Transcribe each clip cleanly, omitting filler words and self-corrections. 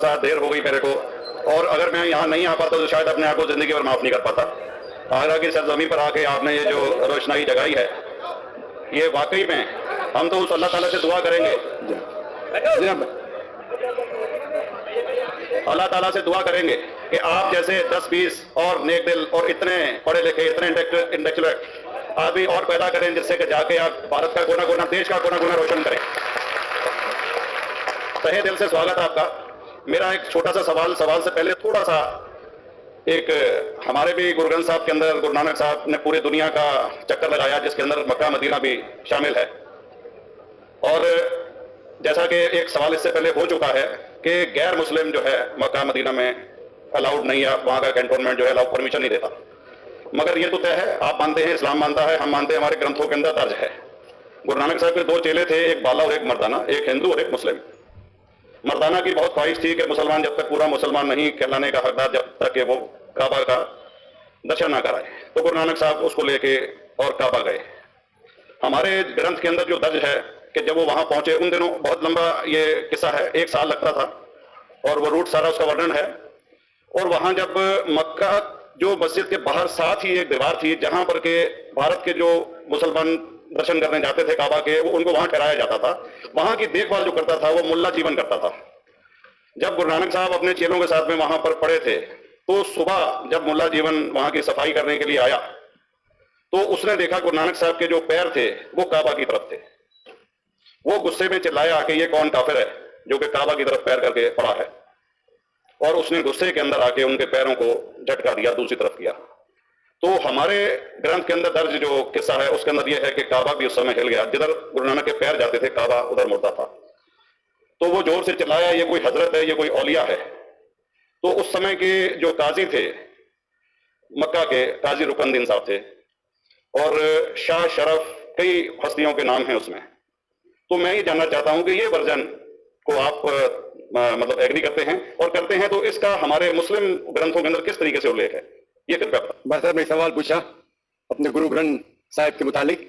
सा देर हो गई मेरे को, और अगर मैं यहाँ नहीं आ पाता तो शायद अपने आप को जिंदगी भर माफ नहीं कर पाता। आगरा की सरजमीन पर आके आपने ये जो रोशनाई जगाई है, ये वाकई में हम तो उस अल्लाह ताला से दुआ करेंगे, अल्लाह ताला से दुआ करेंगे कि आप जैसे 10-20 और नेक दिल और इतने पढ़े लिखे, इतने इंटेलेक्चुअल आदमी और पैदा करें, जिससे कि जाके आप भारत का कोना कोना, देश का कोना कोना रोशन करें। तहे दिल से स्वागत आपका। मेरा एक छोटा सा सवाल से पहले थोड़ा सा, एक हमारे भी गुरु ग्रंथ साहब के अंदर गुरु नानक साहब ने पूरी दुनिया का चक्कर लगाया, जिसके अंदर मक्का मदीना भी शामिल है। और जैसा कि एक सवाल इससे पहले हो चुका है कि गैर मुस्लिम जो है मक्का मदीना में अलाउड नहीं है, वहां का कैंटोनमेंट जो है अलाउ परमिशन नहीं देता। मगर ये तो तय है, आप मानते हैं, इस्लाम मानता है, हम मानते हैं, हमारे ग्रंथों के अंदर दर्ज है। गुरु नानक साहब के 2 चेले थे, एक बाला और एक मर्दाना, एक हिंदू और एक मुस्लिम। मर्दाना की बहुत ख्वाहिश थी कि मुसलमान जब तक पूरा मुसलमान नहीं कहलाने का हकदार, जब तक कि वो काबा का दर्शन ना कराए, तो गुरु नानक साहब उसको लेके और काबा गए। हमारे ग्रंथ के अंदर जो दर्ज है कि जब वो वहां पहुंचे, उन दिनों बहुत लंबा ये किस्सा है, 1 साल लगता था, और वो रूट सारा उसका वर्णन है। और वहां जब मक्का जो मस्जिद के बाहर साथ ही एक दीवार थी, जहां पर के भारत के जो मुसलमान दर्शन करने जाते थे काबा के, वो उनको वहां ठहराया जाता था। वहां की देखभाल जो करता था वो मुल्ला जीवन करता था। जब गुरु नानक साहब अपने चेलों के साथ में वहां पर पड़े थे, तो सुबह जब मुल्ला जीवन वहां की सफाई करने के लिए आया, तो उसने देखा गुरु नानक साहब के जो पैर थे वो काबा की तरफ थे। वो गुस्से में चिल्लाया कि ये कौन काफिर है जो कि काबा की तरफ पैर करके पड़ा है, और उसने गुस्से के अंदर आके उनके पैरों को झटका दिया, दूसरी तरफ किया। तो हमारे ग्रंथ के अंदर दर्ज जो किस्सा है उसके अंदर यह है कि काबा भी उस समय हिल गया, जिधर गुरु नानक के पैर जाते थे काबा उधर मुड़ता था। तो वो जोर से चिल्लाया, ये कोई हजरत है, ये कोई औलिया है। तो उस समय के जो काजी थे मक्का के, काजी रुकनुद्दीन साहब थे, और शाह शरफ, कई हस्तियों के नाम हैं उसमें। तो मैं ये जानना चाहता हूं कि ये वर्जन को आप मतलब एग्री करते हैं, और करते हैं तो इसका हमारे मुस्लिम ग्रंथों के अंदर किस तरीके से उल्लेख है, ये कृपया। बस सर, मैं सवाल पूछा अपने गुरु ग्रंथ साहिब के मुतालिक,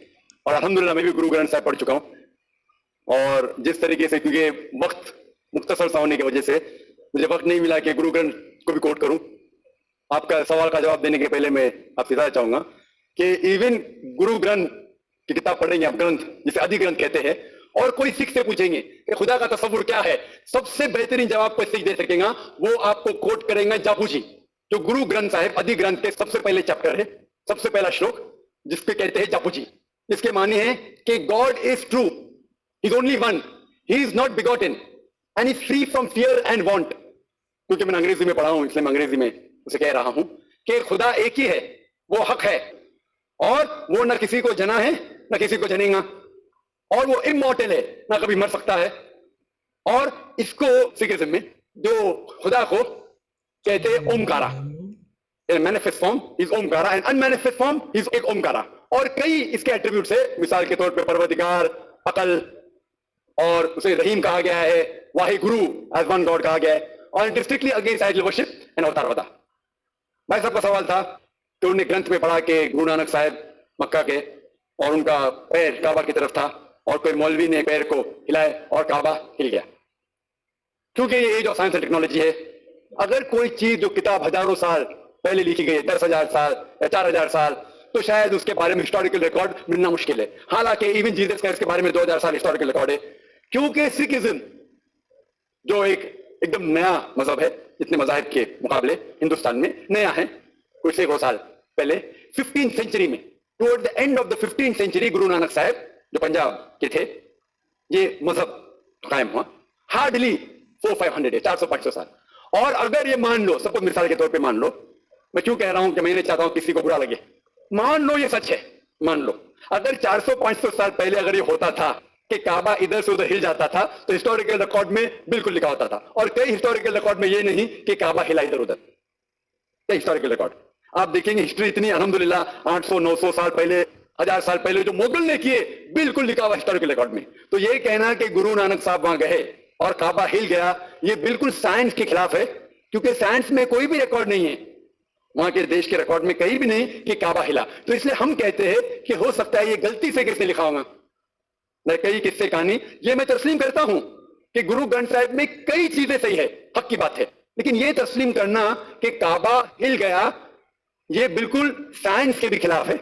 और अल्हम्दुलिल्लाह मैं भी गुरु ग्रंथ साहिब पढ़ चुका हूँ। और जिस तरीके से, क्योंकि वक्त मुख्तसर सा होने की वजह से मुझे वक्त नहीं मिला कि गुरु ग्रंथ को भी कोट करूं। आपका सवाल का जवाब देने के पहले मैं आपसे बताना चाहूंगा कि इवन गुरु ग्रंथ की किताब पढ़ेंगे आप, ग्रंथ जिसे आदि ग्रंथ कहते हैं, और कोई सिख से पूछेंगे कि खुदा का तस्वुर क्या है, सबसे बेहतरीन जवाब कोई सिख दे सकेगा, वो आपको कोट करेंगे जापूजी, जो गुरु ग्रंथ साहिब आदि ग्रंथ के सबसे पहले चैप्टर है, सबसे पहला श्लोक, जिसके कहते हैं जापूजी। इसके माने है कि God is true, he is only one, he is not begotten and is free from fear and want. क्योंकि मैं अंग्रेजी में पढ़ा हूं, इसलिए मैं अंग्रेजी में उसे कह रहा हूं कि खुदा एक ही है, वो हक है, और वो न किसी को जना है न किसी को जनेगा, और वो इमॉर्टल है, ना कभी मर सकता है। और इसको सिखिज्म में जो खुदा को कहते हैं Omkara, manifest form is Omkara and unmanifest form is एक ओमकारा। और कई इसके एट्रीब्यूट्स है, मिसाल के तौर पे परवरदिगार, अकल, और उसे रहीम कहा गया है, वाहि गुरु एज वन गॉड कहा गया है, और डिस्ट्रिक्टली अगेंस्ट आइडल वर्शिप एंड अवतारवादा। भाई साहब का सवाल था कि उन्होंने ग्रंथ में पढ़ा कि गुरु नानक साहब मक्का के, और उनका पैर काबा की तरफ था, और कोई मौलवी ने पैर को हिलाए और काबा हिल गया। क्योंकि ये age of science and technology है, अगर कोई चीज जो किताब हजारों साल पहले लिखी गई है, 10,000 साल या 4,000 साल, तो शायद उसके बारे में हिस्टोरिकल रिकॉर्ड मिलना मुश्किल है। हालांकि इवन जीसस क्राइस्ट के बारे में 2000 साल हिस्टोरिकल रिकॉर्ड है। क्योंकि सिखिज्म जो एकदम नया मजहब है, जितने मजाहिब के मुकाबले हिंदुस्तान में नया है, कुछ 100 साल पहले 15th सेंचुरी में, toward the end of the 15th century, Guru Nanak साहब जो पंजाब के थे, ये मजहब कायम हुआ। हार्डली 400-500 400-500 साल। और अगर ये मान लो, सपोज मिसाल के तौर पे मान लो, मैं क्यों कह रहा हूं कि मैं नहीं चाहता हूं किसी को बुरा लगे, मान लो ये सच है, मान लो अगर 400-500 साल पहले अगर ये होता था कि काबा इधर से उधर हिल जाता था, तो हिस्टोरिकल रिकॉर्ड में बिल्कुल लिखा होता था। और कई हिस्टोरिकल रिकॉर्ड में ये नहीं कि काबा हिला इधर उधर, कई हिस्टोरिकल रिकॉर्ड आप देखेंगे। हिस्ट्री इतनी अल्हम्दुलिल्लाह 800-900 साल पहले, 1000 साल पहले जो मुगल ने किए, बिल्कुल लिखा हुआ हिस्टोरिकल रिकॉर्ड में। तो ये कहना कि गुरु नानक साहब वहां गए और काबा हिल गया, ये बिल्कुल साइंस के खिलाफ है, क्योंकि साइंस में कोई भी रिकॉर्ड नहीं है, वहां के देश के रिकॉर्ड में कहीं भी नहीं कि काबा हिला। तो इसलिए हम कहते हैं कि हो सकता है ये गलती से किसने लिखा होगा। मैं कई किस्से कहानी ये मैं तस्लीम करता हूं कि गुरु ग्रंथ साहिब में कई चीजें सही है, हक की बात है, लेकिन ये तस्लीम करना कि काबा हिल गया, ये बिल्कुल साइंस के भी खिलाफ है,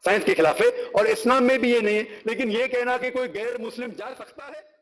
साइंस के खिलाफ है। और इस्लाम में भी ये नहीं है। लेकिन ये कहना कि कोई गैर मुस्लिम जा सकता है,